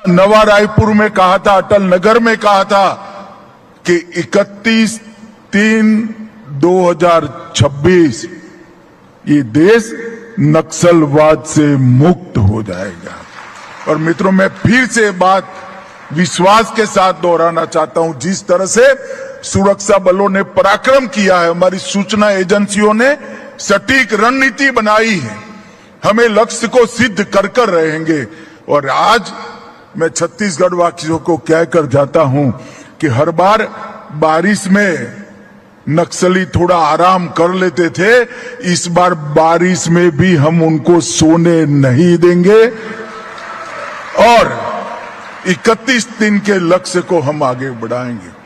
नवा रायपुर में कहा था, अटल नगर में कहा था कि 31/3/2026 ये देश नक्सलवाद से मुक्त हो जाएगा। और मित्रों, मैं फिर से बात विश्वास के साथ दोहराना चाहता हूं, जिस तरह से सुरक्षा बलों ने पराक्रम किया है, हमारी सूचना एजेंसियों ने सटीक रणनीति बनाई है, हमें लक्ष्य को सिद्ध कर रहेंगे। और आज मैं छत्तीसगढ़ वासियों को कहकर जाता हूं कि हर बार बारिश में नक्सली थोड़ा आराम कर लेते थे, इस बार बारिश में भी हम उनको सोने नहीं देंगे और 31 दिन के लक्ष्य को हम आगे बढ़ाएंगे।